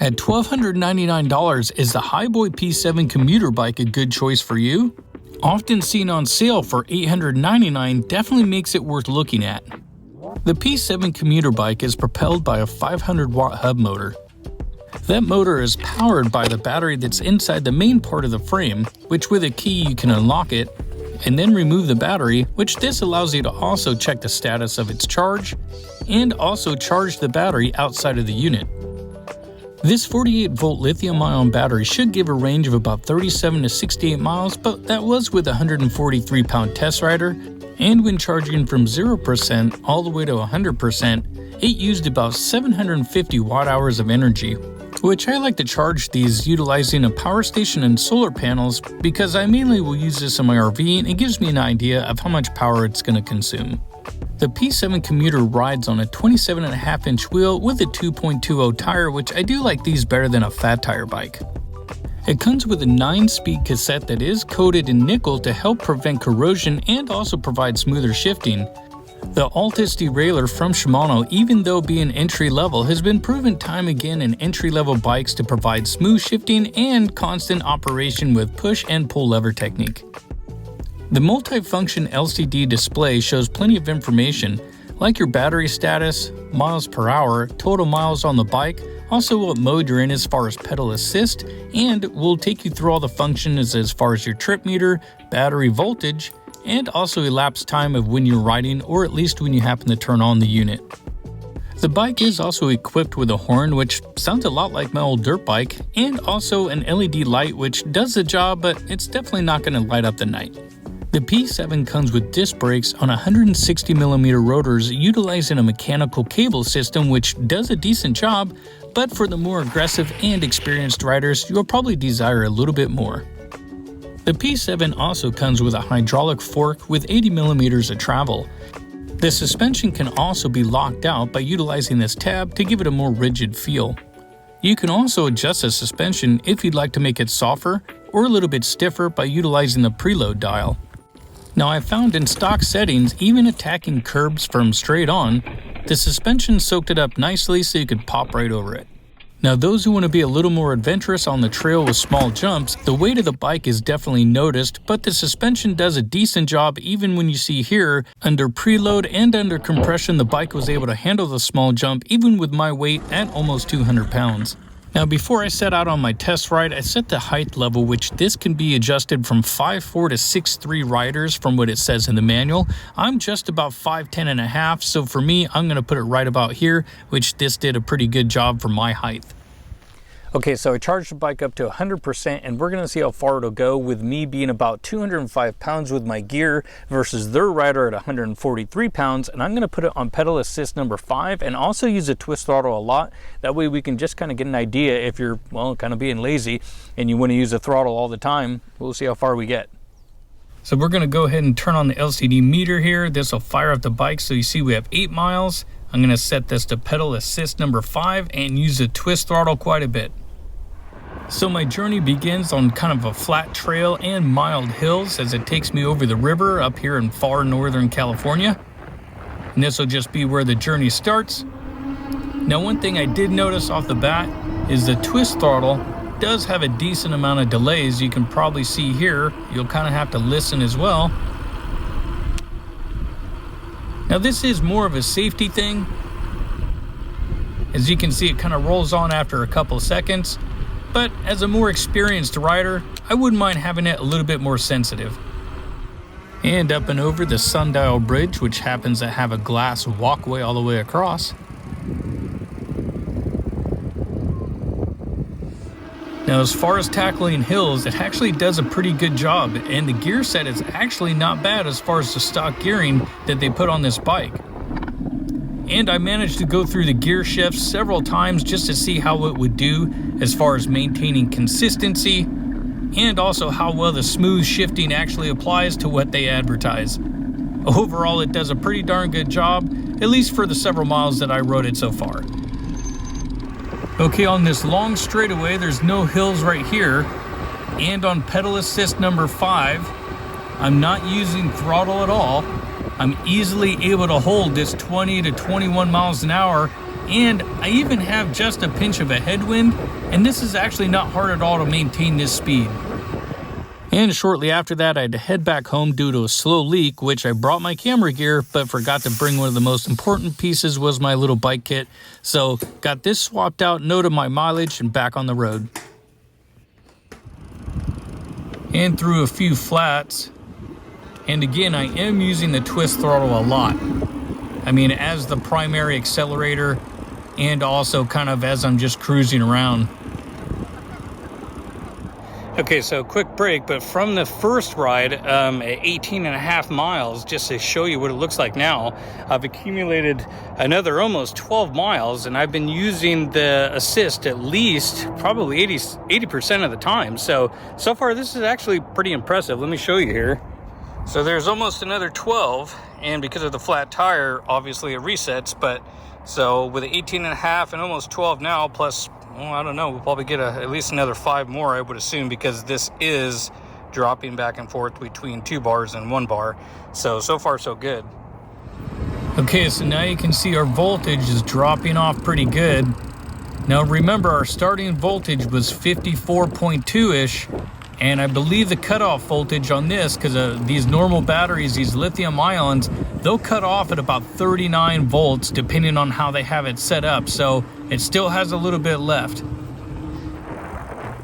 At $1,299, is the HIboy P7 commuter bike a good choice for you? Often seen on sale for $899 definitely makes it worth looking at. The P7 commuter bike is propelled by a 500-watt hub motor. That motor is powered by the battery that's inside the main part of the frame, which with a key you can unlock it, and then remove the battery, which this allows you to also check the status of its charge, and also charge the battery outside of the unit. This 48-volt lithium-ion battery should give a range of about 37 to 68 miles, but that was with a 143-pound test rider, and when charging from 0% all the way to 100%, it used about 750 watt-hours of energy, which I like to charge these utilizing a power station and solar panels because I mainly will use this in my RV and it gives me an idea of how much power it's going to consume. The P7 commuter rides on a 27.5-inch wheel with a 2.20 tire, which I do like these better than a fat tire bike. It comes with a 9-speed cassette that is coated in nickel to help prevent corrosion and also provide smoother shifting. The Altus derailleur from Shimano, even though being entry-level, has been proven time again in entry-level bikes to provide smooth shifting and constant operation with push and pull lever technique. The multi-function LCD display shows plenty of information, like your battery status, miles per hour, total miles on the bike, also what mode you're in as far as pedal assist, and will take you through all the functions as far as your trip meter, battery voltage, and also elapsed time of when you're riding or at least when you happen to turn on the unit. The bike is also equipped with a horn, which sounds a lot like my old dirt bike, and also an LED light which does the job, but it's definitely not going to light up the night. The P7 comes with disc brakes on 160mm rotors utilizing a mechanical cable system which does a decent job, but for the more aggressive and experienced riders, you'll probably desire a little bit more. The P7 also comes with a hydraulic fork with 80mm of travel. The suspension can also be locked out by utilizing this tab to give it a more rigid feel. You can also adjust the suspension if you'd like to make it softer or a little bit stiffer by utilizing the preload dial. Now I found in stock settings, even attacking curbs from straight on, the suspension soaked it up nicely so you could pop right over it. Now those who want to be a little more adventurous on the trail with small jumps, the weight of the bike is definitely noticed, but the suspension does a decent job even when you see here, under preload and under compression the bike was able to handle the small jump even with my weight at almost 200 pounds. Now before I set out on my test ride, I set the height level, which this can be adjusted from 5'4" to 6'3" riders from what it says in the manual. I'm just about 5'10" and a half, so for me, I'm going to put it right about here, which this did a pretty good job for my height. Okay, so I charged the bike up to 100% and we're going to see how far it'll go with me being about 205 pounds with my gear versus their rider at 143 pounds. And I'm going to put it on pedal assist number 5 and also use a twist throttle a lot. That way we can just kind of get an idea if you're, well, kind of being lazy and you want to use the throttle all the time. We'll see how far we get. So we're going to go ahead and turn on the LCD meter here. This will fire up the bike so you see we have 8 miles. I'm going to set this to pedal assist number 5 and use the twist throttle quite a bit. So my journey begins on kind of a flat trail and mild hills as it takes me over the river up here in far northern California. And this will just be where the journey starts. Now one thing I did notice off the bat is the twist throttle does have a decent amount of delays. You can probably see here, you'll kind of have to listen as well. Now this is more of a safety thing. As you can see, it kind of rolls on after a couple seconds. But as a more experienced rider, I wouldn't mind having it a little bit more sensitive. And up and over the Sundial Bridge, which happens to have a glass walkway all the way across. Now as far as tackling hills, it actually does a pretty good job, and the gear set is actually not bad as far as the stock gearing that they put on this bike. And I managed to go through the gear shifts several times just to see how it would do as far as maintaining consistency and also how well the smooth shifting actually applies to what they advertise. Overall, it does a pretty darn good job, at least for the several miles that I rode it so far. Okay, on this long straightaway, there's no hills right here, and on pedal assist number 5, I'm not using throttle at all. I'm easily able to hold this 20 to 21 miles an hour and I even have just a pinch of a headwind, and this is actually not hard at all to maintain this speed. And shortly after that, I had to head back home due to a slow leak, which I brought my camera gear, but forgot to bring one of the most important pieces was my little bike kit. So got this swapped out, noted my mileage, and back on the road. And through a few flats. And again, I am using the twist throttle a lot. I mean, as the primary accelerator and also kind of as I'm just cruising around. Okay, so quick break, but from the first ride at 18.5 miles, just to show you what it looks like now, I've accumulated another almost 12 miles, and I've been using the assist at least probably 80% of the time. So far, this is actually pretty impressive. Let me show you here. So there's almost another 12, and because of the flat tire, obviously it resets, but so with 18.5 and almost 12 now, plus, well, I don't know, we'll probably get at least another 5 more, I would assume, because this is dropping back and forth between 2 bars and 1 bar. So far, so good. Okay, so now you can see our voltage is dropping off pretty good. Now remember, our starting voltage was 54.2-ish, and I believe the cutoff voltage on this, because these normal batteries, these lithium ions, they'll cut off at about 39 volts depending on how they have it set up. So it still has a little bit left.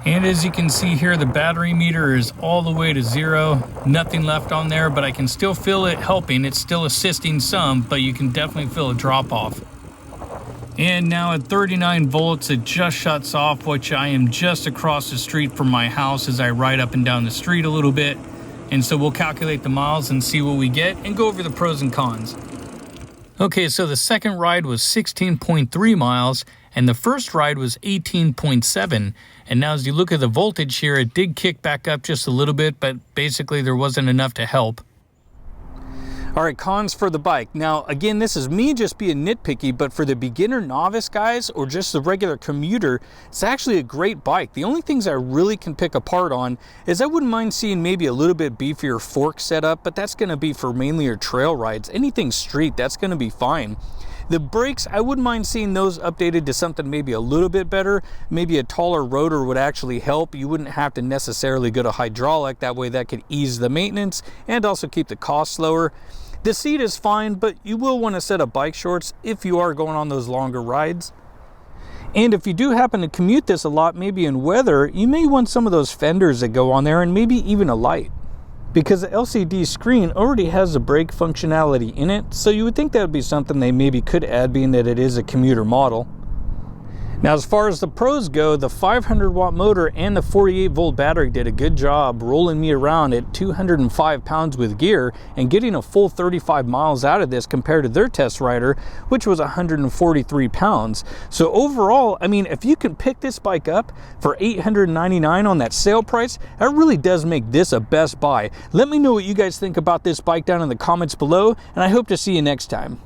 And as you can see here, the battery meter is all the way to 0. Nothing left on there, but I can still feel it helping. It's still assisting some, but you can definitely feel a drop off. And now at 39 volts, it just shuts off, which I am just across the street from my house as I ride up and down the street a little bit. And so we'll calculate the miles and see what we get and go over the pros and cons. Okay, so the second ride was 16.3 miles and the first ride was 18.7. And now as you look at the voltage here, it did kick back up just a little bit, but basically there wasn't enough to help. All right, cons for the bike. Now, again, this is me just being nitpicky, but for the beginner novice guys or just the regular commuter, it's actually a great bike. The only things I really can pick apart on is I wouldn't mind seeing maybe a little bit beefier fork setup, but that's gonna be for mainly your trail rides. Anything street, that's gonna be fine. The brakes, I wouldn't mind seeing those updated to something maybe a little bit better. Maybe a taller rotor would actually help. You wouldn't have to necessarily go to hydraulic. That way that could ease the maintenance and also keep the cost lower. The seat is fine, but you will want to set up bike shorts if you are going on those longer rides. And if you do happen to commute this a lot, maybe in weather, you may want some of those fenders that go on there and maybe even a light. Because the LCD screen already has a brake functionality in it, so you would think that would be something they maybe could add, being that it is a commuter model. Now, as far as the pros go, the 500 watt motor and the 48 volt battery did a good job rolling me around at 205 pounds with gear and getting a full 35 miles out of this compared to their test rider, which was 143 pounds. So overall, I mean, if you can pick this bike up for $899 on that sale price, that really does make this a best buy. Let me know what you guys think about this bike down in the comments below, and I hope to see you next time.